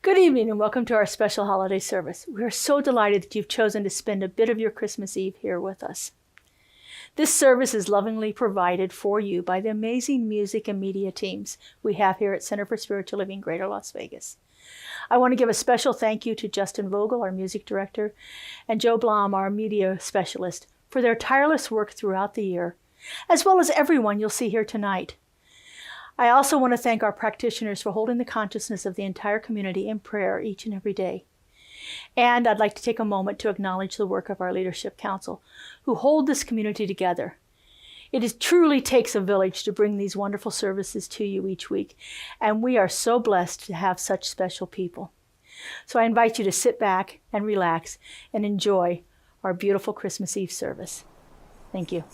Good evening and welcome to our special holiday service. We are so delighted that you've chosen to spend a bit of your Christmas Eve here with us. This service is lovingly provided for you by the amazing music and media teams we have here at Center for Spiritual Living, Greater Las Vegas. I want to give a special thank you to Justin Vogel, our music director, and Joe Blom, our media specialist, for their tireless work throughout the year, as well as everyone you'll see here tonight. I also want to thank our practitioners for holding the consciousness of the entire community in prayer each and every day. And I'd like to take a moment to acknowledge the work of our Leadership Council, who hold this community together. Truly takes a village to bring these wonderful services to you each week, and we are so blessed to have such special people. So I invite you to sit back and relax and enjoy our beautiful Christmas Eve service. Thank you.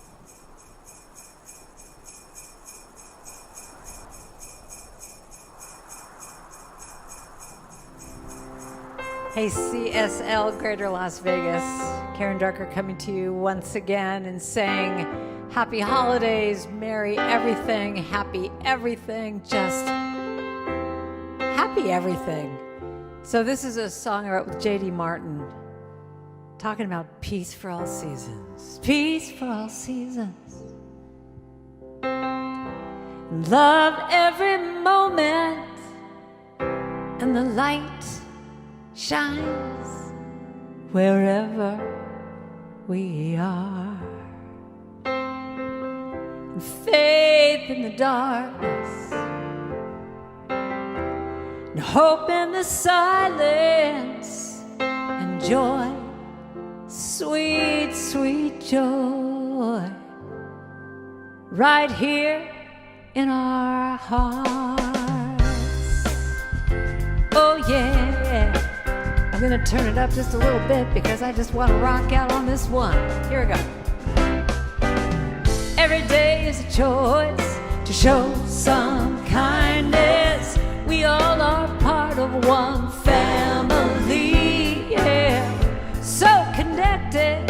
Hey, CSL Greater Las Vegas. Karen Drucker coming to you once again and saying happy holidays, merry everything, happy everything, just happy everything. So this is a song I wrote with J.D. Martin talking about peace for all seasons. Peace for all seasons. Love every moment and the light shines wherever we are. And faith in the darkness and hope in the silence and joy, sweet, sweet joy, right here in our hearts. Oh yeah. I'm gonna turn it up just a little bit because I just want to rock out on this one. Here we go. Every day is a choice to show some kindness. We all are part of one family, yeah. So connected,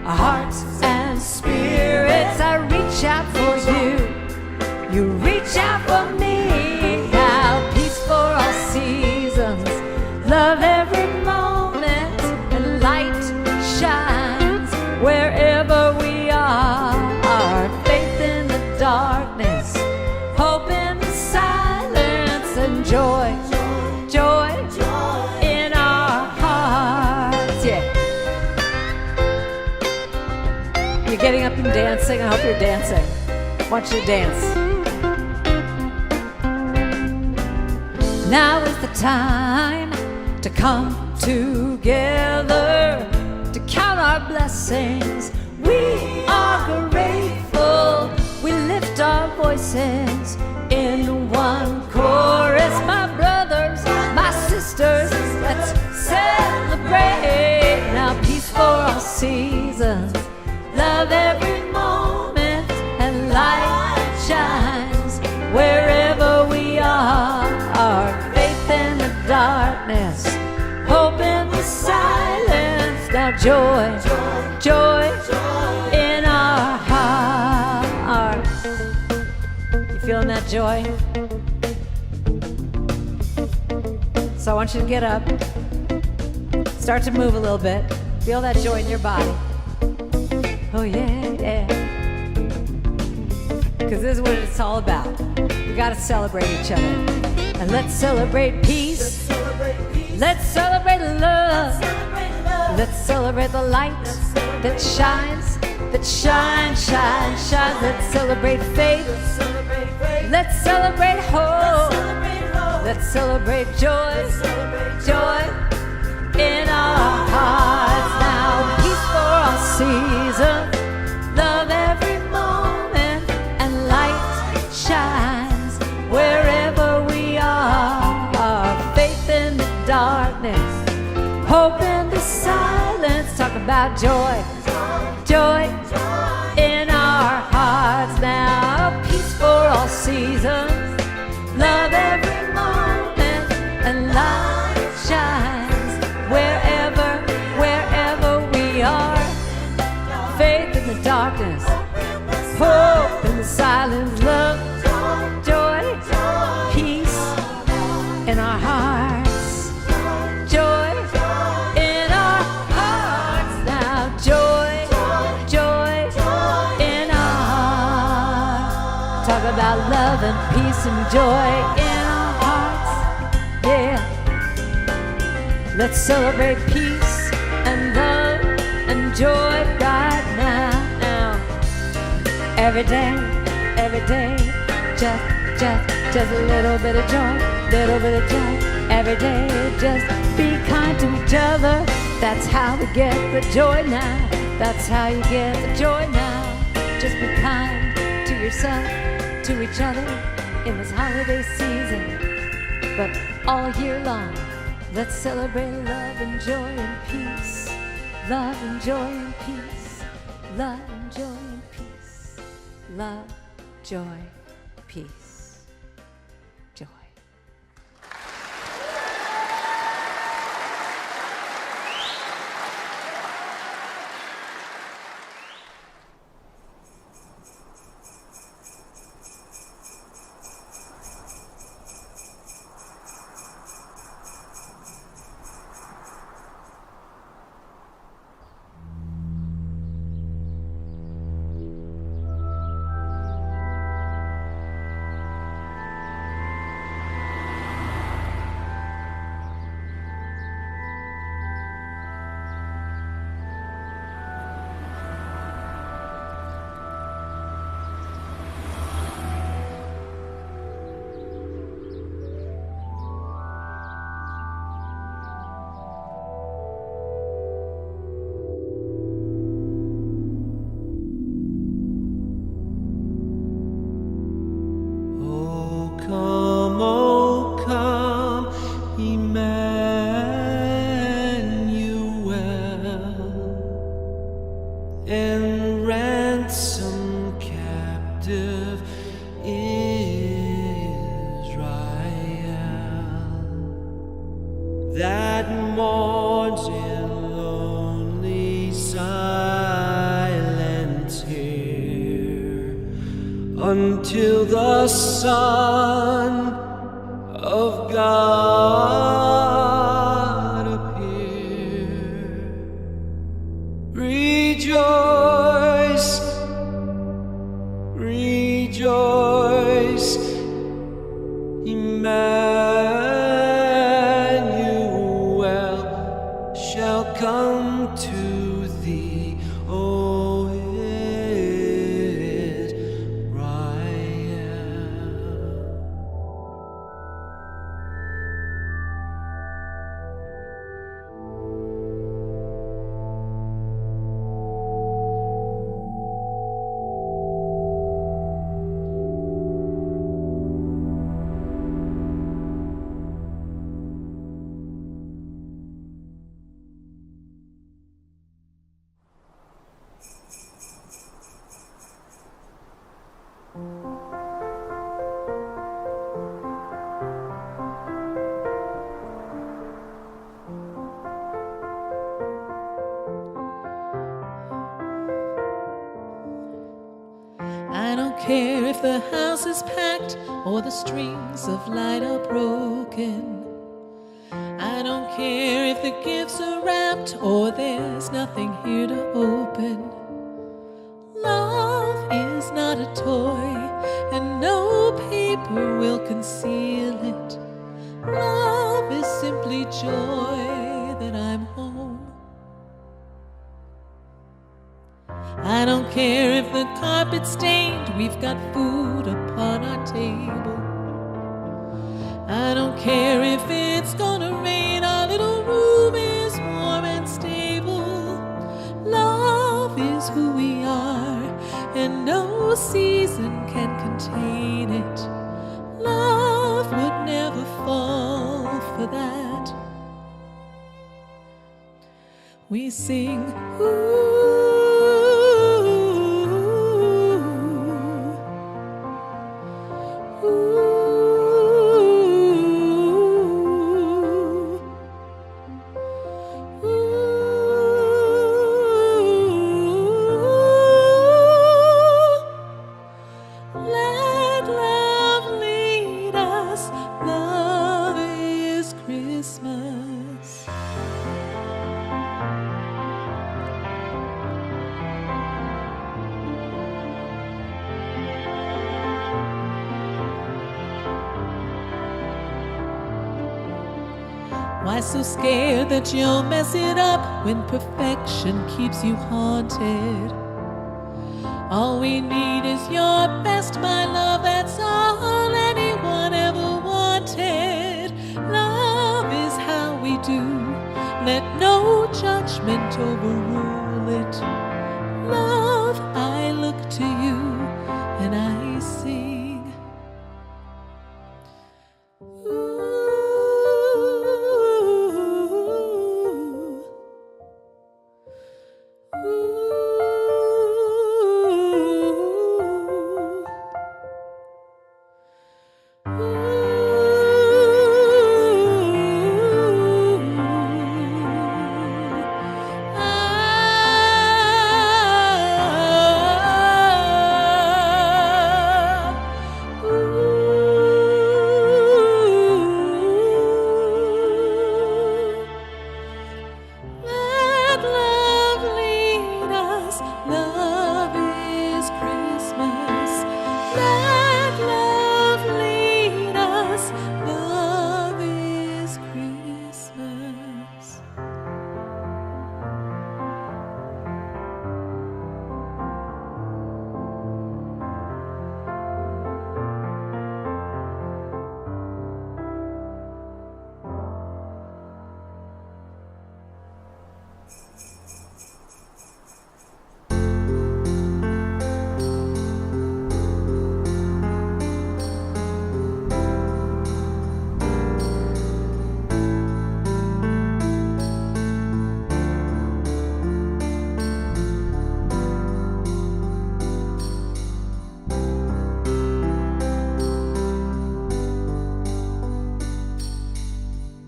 our hearts and spirits. I reach out for you, you reach out for me. How peace for all seasons, love every moment, and light shines wherever we are. Faith in the darkness, hope in the silence, and joy, joy, in our hearts. Yeah. You're getting up and dancing. I hope you're dancing. I want you to dance. Now is the time to come together to count our blessings. We are grateful. We lift our voices in one chorus. My brothers, my sisters, let's celebrate. Now peace for all seasons, love every moment, and light shines wherever we are. Our faith in the darkness, hope in the silence. Now joy, joy, in our hearts. You feeling that joy? So I want you to get up, start to move a little bit, feel that joy in your body. Oh yeah, yeah. Because this is what it's all about. We got to celebrate each other. And let's celebrate peace. Let's celebrate love. Let's celebrate the light that shines, that shines, shines, shines. Let's celebrate faith. Let's celebrate hope. Let's celebrate joy, joy in our hearts. Now peace for all seasons, love every moment, and light shines wherever we are. Faith in the darkness, hope in the silence. Talk about joy, joy in our hearts. Now peace for all seasons, love every moment, and light shines wherever, wherever we are. Faith in the darkness, hope in the silence, love, joy, peace in our hearts. and joy in our hearts. Yeah. Let's celebrate peace and love and joy right now. Every day, just a little bit of joy, little bit of joy. Every day, just be kind to each other. That's how we get the joy now. That's how you get the joy now. Just be kind to yourself, to each other in this holiday season. But all year long, let's celebrate love and joy and peace. Love and joy and peace. Love and joy and peace. Love, joy, peace. Joy. Oh come, Emmanuel, and ransom captive Israel, that mourns in lonely silence here, until the Son of God appear. Rejoice, rejoice, Emmanuel shall come to thee, O I don't care if the house is packed or the strings of light are broken. I don't care if the gifts are wrapped or there's nothing here to open. Love is not a toy, and no paper will conceal it. Love is simply joy that I'm home. I don't care if the carpet's stained, we've got food upon our table. I don't care if it's gonna rain, our little room is warm and stable. Love is who we are, and no season can contain it. Love would never fall for that. We sing, ooh. Why so scared that you'll mess it up when perfection keeps you haunted? All we need is your best, my love, that's all anyone ever wanted. Love is how we do, let no judgment overrule it. Love, I look to you and I sing. Ooh. Let love lead us. Love is Christmas. Let love lead us. Love is Christmas.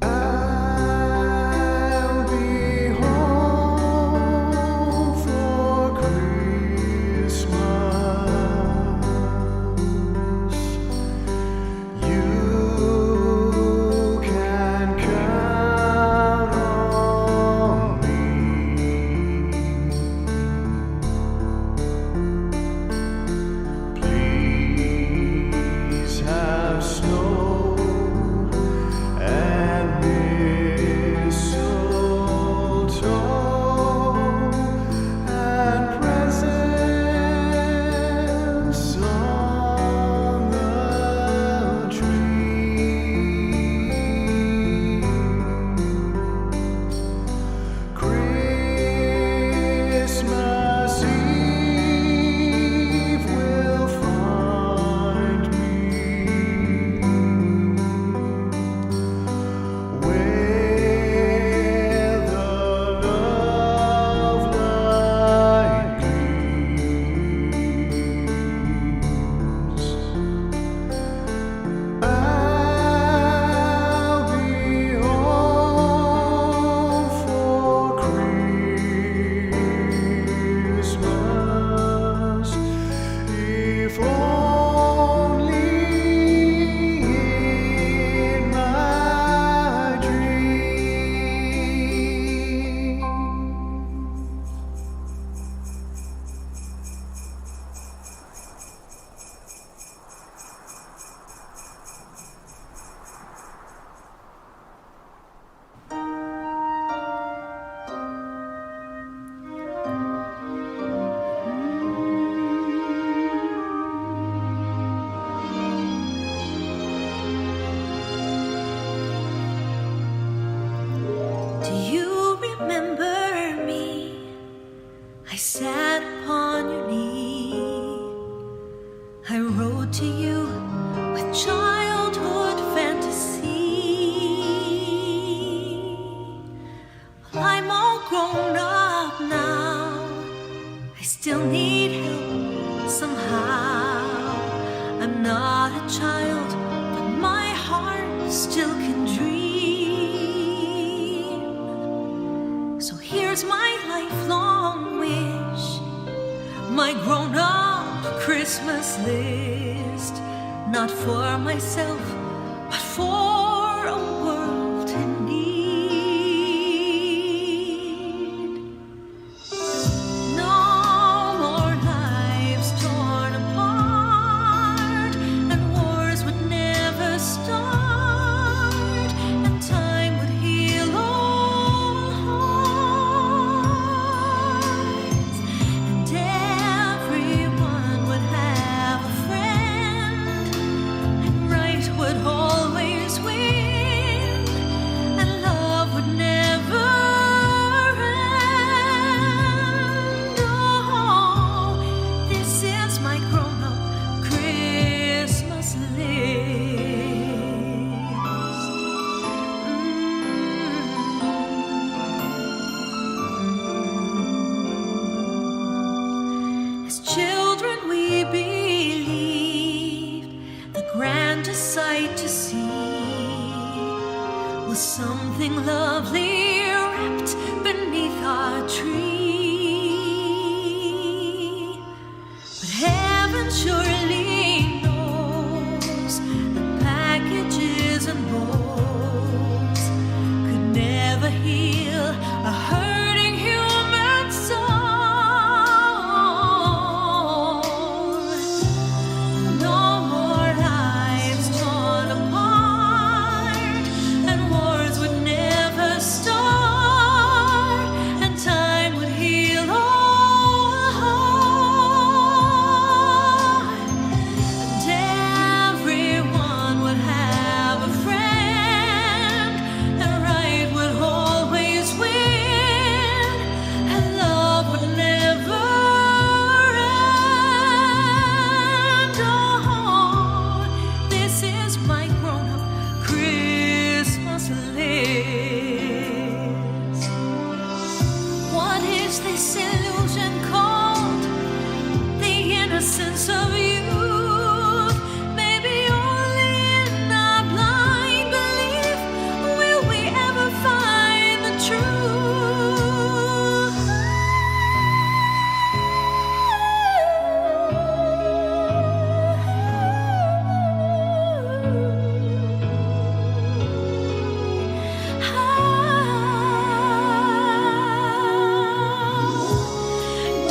I'll be home for Christmas. You can count on me. Please have snow and mistletoe and presents on the tree. Christmas Eve will find me where the love light gleams. I'll be home for Christmas, if only in my dream. Do you remember me? I sat upon your knee. I wrote to you with childhood fantasy. Well, I'm all grown up now. I still need help somehow. I'm not a child, but my heart still can dream. So here's my lifelong wish, my grown-up Christmas list, not for myself, but for a world in need. No more lives torn apart, and wars would never start, and time would heal something lovely wrapped beneath our tree. But heaven surely knows that packages and bows could never heal a hurting human soul. No more lives torn apart, and wars would never start, and time would heal all heart, and everyone would have a friend, and right would always win, and love would never end. Oh, this is my grown-up Christmas list. What is this illusion called? The innocence of youth. Maybe only in our blind belief will we ever find the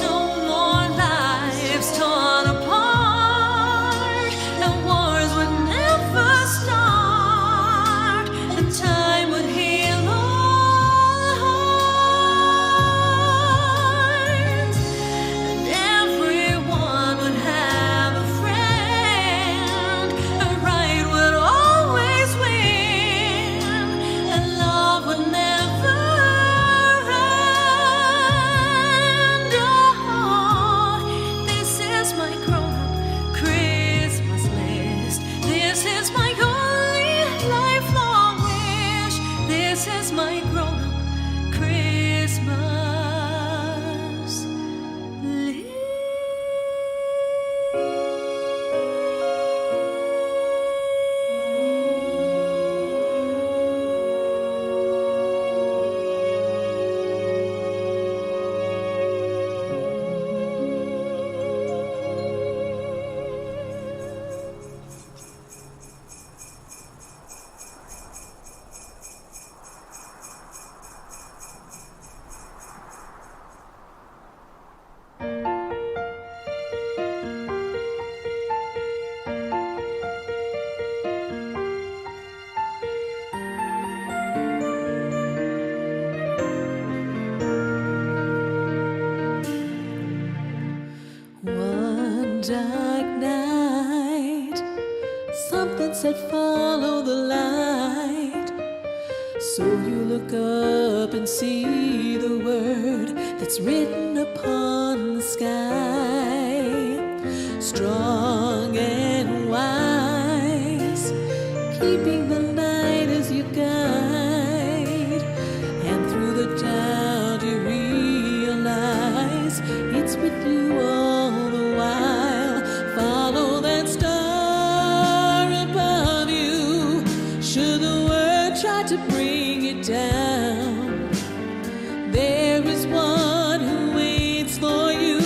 No more lives torn apart, and wars would never start, and time would heal all hearts, and everyone would have a friend, and right would always win, and love would never end. Oh, this is my grown-up Christmas list. This is my only lifelong wish. This is my grown-up Christmas list. One dark night, something said, "Follow the light." So you look up and see the word that's written upon the sky. Strong and wise, keeping the light as your guide. And through the doubt you realize it's with you all the while. Follow that star above you. Should the world try to bring it down, there is one who waits for you,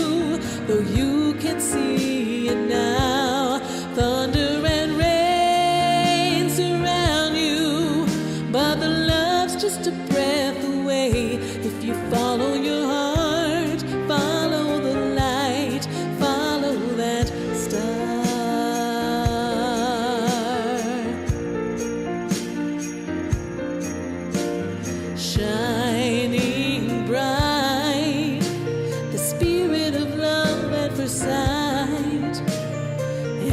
though you can see it now. Thunder and rain surround you, but the love's just a breath away. If you follow your heart, follow the light, follow that star. Shining bright, the spirit of love at first sight.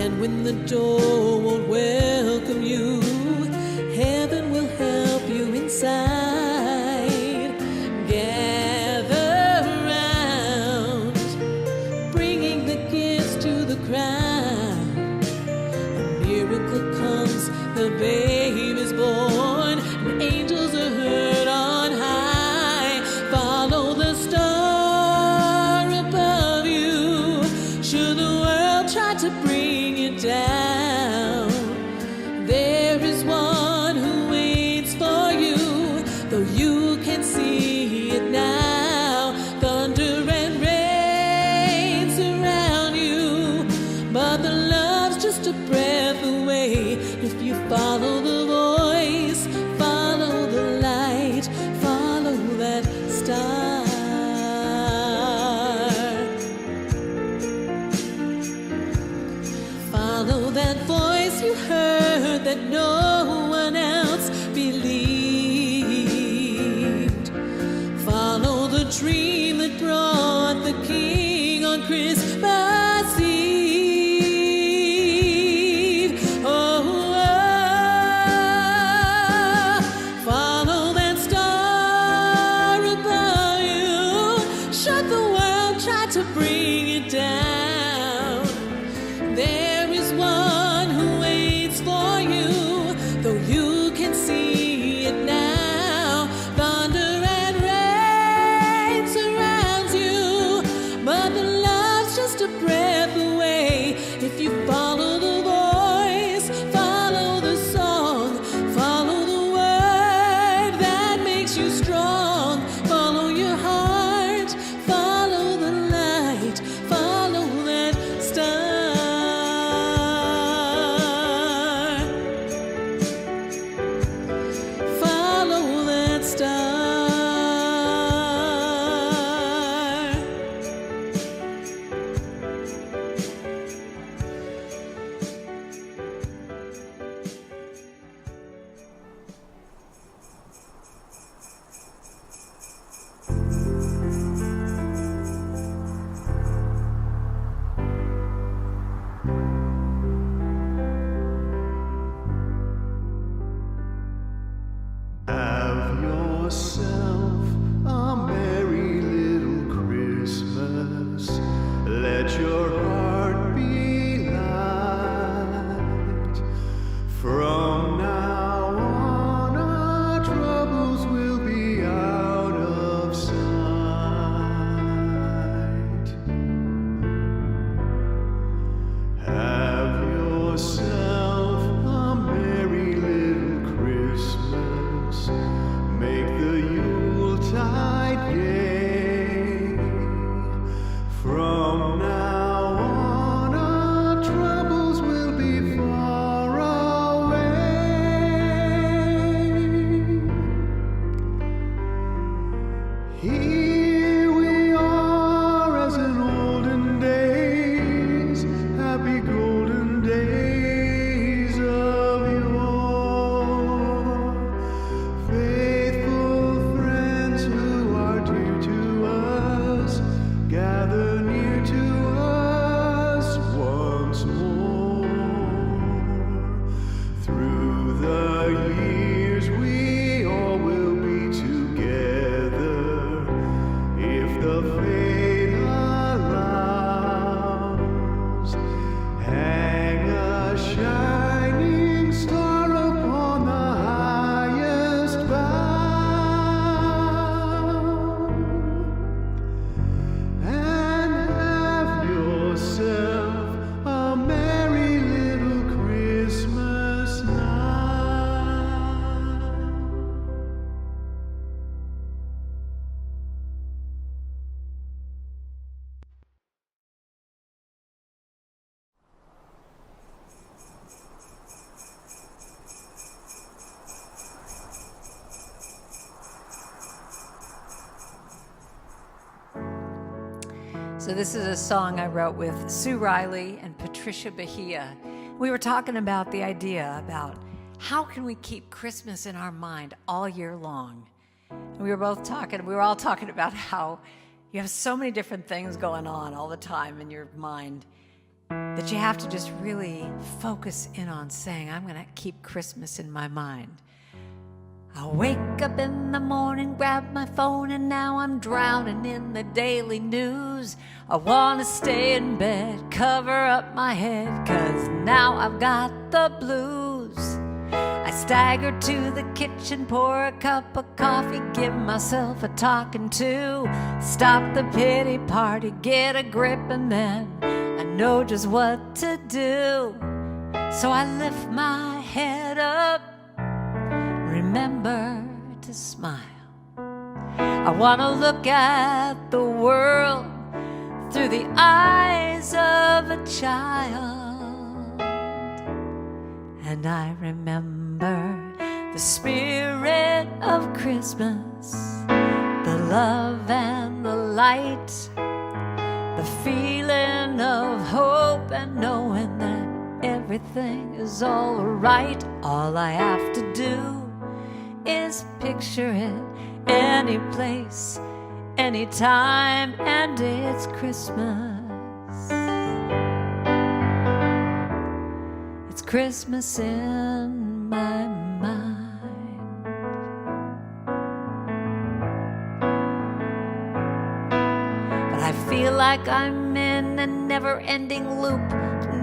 And when the door won't welcome you, heaven will help you inside. Gather round, bringing the gifts to the crowd. A miracle comes, the babe is born, and angels are heard on high. Follow the star above you. Should the world try to bring it down, there is one who waits for you. though you can see it now. Thunder and rain surround you, but the love's just a breath away. If you follow the voice, follow the light, follow that star. Follow that voice you heard that no one else believed. Follow the dream that brought the King on Christmas Eve. Oh, follow that star above you. Shut the world, try to bring it down. There is one who waits for you, though you can see it now. Thunder and rain surrounds you, but the love's just a breath away. If you follow the voice, follow the song, follow the word that makes you strong. Follow your heart, follow the light, follow that star. Follow that star. Have yourself a merry little Christmas. Let your heart be light. From now on, our troubles will be out of sight. Have yourself a merry little Christmas. Make the Yuletide gay. From now on, our troubles will be far away. Here we are as in olden days, happy golden days of yore. Faithful friends who are dear to us, gather near to us once more. Through the years we all will be together, if the fate allows. Hang a shining star upon the highest bough, and have yourself a merry little Christmas now. So this is a song I wrote with Sue Riley and Patricia Bahia. We were talking about the idea about how can we keep Christmas in our mind all year long. And we were all talking about how you have so many different things going on all the time in your mind that you have to just really focus in on saying, I'm going to keep Christmas in my mind. I wake up in the morning, grab my phone, and now I'm drowning in the daily news. I want to stay in bed, cover up my head, 'cause now I've got the blues. I stagger to the kitchen, pour a cup of coffee, give myself a talking to. Stop the pity party, get a grip, and then I know just what to do. So I lift my head up, remember to to smile. I want to look at the world through the eyes of a child. And I remember the spirit of Christmas, the love and the light, the feeling of hope and knowing that everything is all right. All I have to do is picture it any place, any time, and it's Christmas. It's Christmas in my mind. But I feel like I'm in a never-ending loop.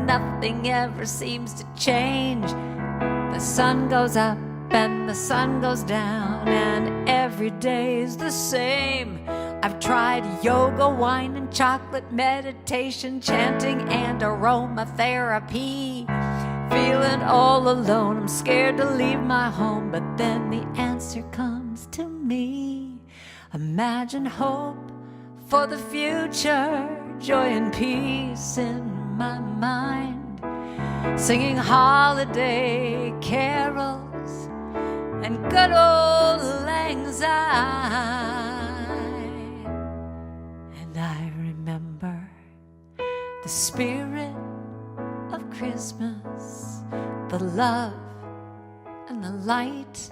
Nothing ever seems to change. The sun goes up and the sun goes down, and every day's the same. I've tried yoga, wine and chocolate, meditation, chanting and aromatherapy. Feeling all alone, I'm scared to leave my home, but then the answer comes to me. Imagine hope for the future, joy and peace in my mind, singing holiday carols and good old lang syne. And I remember the spirit of Christmas, the love and the light,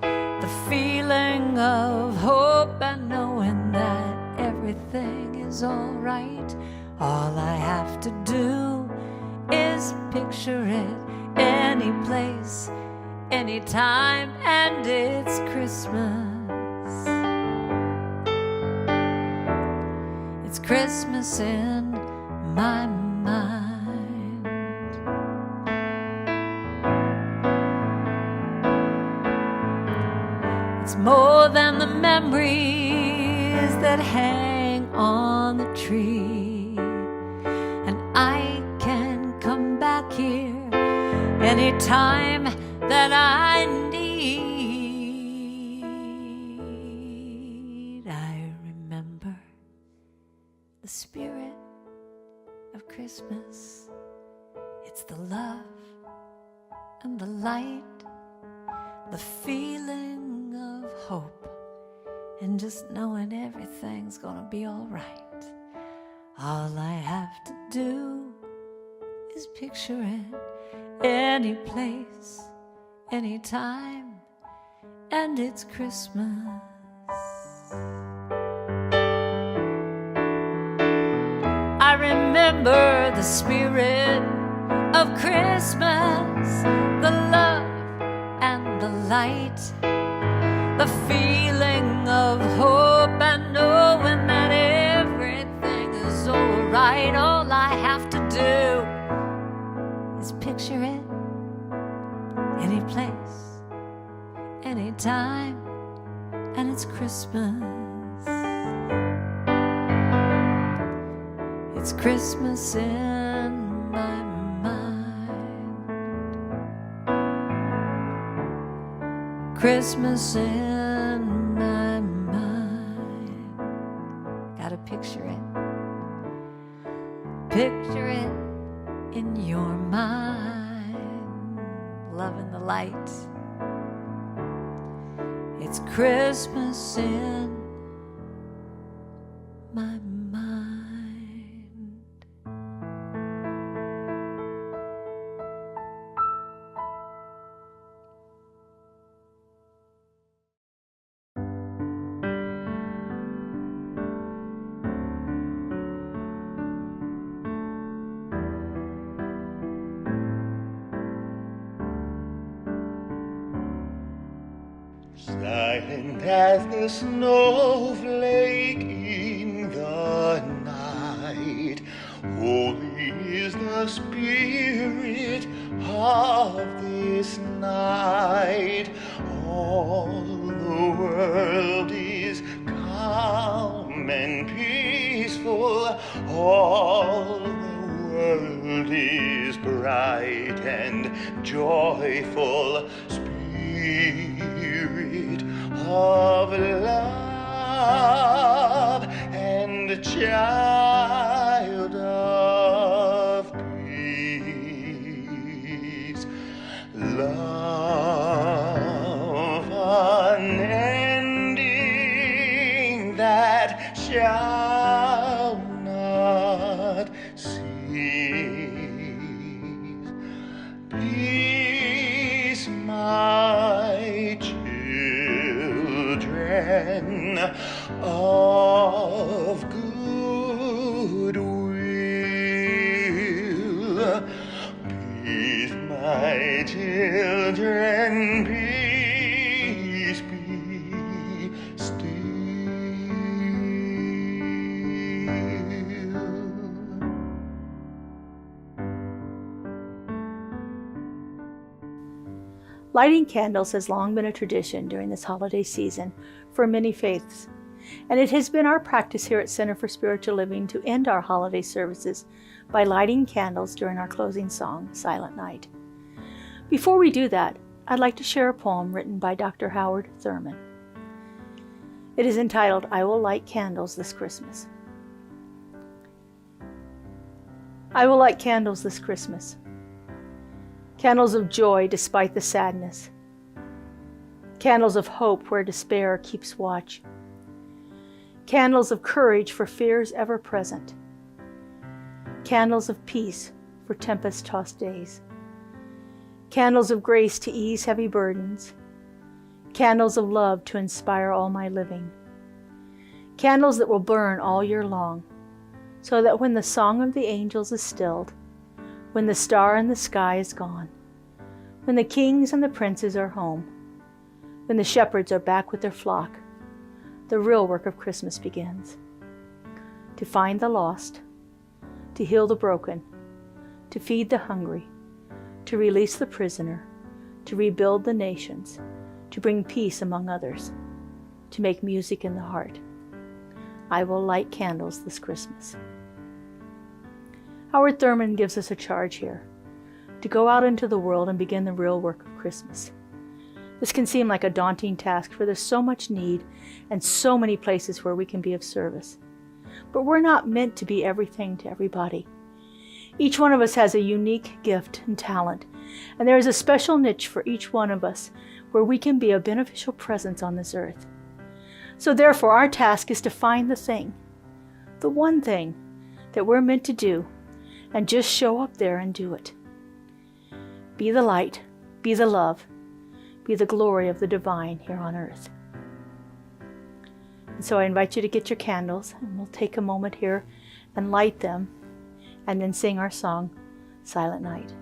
the feeling of hope and knowing that everything is all right. All I have to do is picture it any place, any time, and it's Christmas. It's Christmas in my mind. It's more than the memories that hang on the tree, and I can come back here anytime that I need. I remember the spirit of Christmas. It's the love and the light, the feeling of hope, and just knowing everything's gonna be all right. All I have to do is picture it any place, any time, and it's Christmas. I remember the spirit of Christmas, the love and the light, the feeling of hope and knowing that everything is all right. All I have to do is picture it any place, any time, and it's Christmas. It's Christmas in my mind. Christmas in my mind. Gotta picture it. Picture it in your mind. Loving the light. It's Christmas in my mind. Silent as the snowflake in the night, holy is the spirit of this night. All the world is calm and peaceful, all the world is bright and joyful. Spirit child of peace, love unending that shall not cease. Peace, my children of good will. Peace, my children, peace be still. Lighting candles has long been a tradition during this holiday season for many faiths, and it has been our practice here at Center for Spiritual Living to end our holiday services by lighting candles during our closing song, Silent Night. Before we do that, I'd like to share a poem written by Dr. Howard Thurman. It is entitled, I Will Light Candles This Christmas. I will light candles this Christmas. Candles of joy despite the sadness. Candles of hope where despair keeps watch. Candles of courage for fears ever present. Candles of peace for tempest-tossed days. Candles of grace to ease heavy burdens. Candles of love to inspire all my living. Candles that will burn all year long, so that when the song of the angels is stilled, when the star in the sky is gone, when the kings and the princes are home, when the shepherds are back with their flock, the real work of Christmas begins. To find the lost, to heal the broken, to feed the hungry, to release the prisoner, to rebuild the nations, to bring peace among others, to make music in the heart. I will light candles this Christmas. Howard Thurman gives us a charge here, to go out into the world and begin the real work of Christmas. This can seem like a daunting task, for there's so much need and so many places where we can be of service. But we're not meant to be everything to everybody. Each one of us has a unique gift and talent, and there is a special niche for each one of us where we can be a beneficial presence on this earth. So therefore, our task is to find the thing, the one thing that we're meant to do, and just show up there and do it. Be the light, be the love, be the glory of the divine here on earth. And so I invite you to get your candles, and we'll take a moment here and light them, and then sing our song, Silent Night.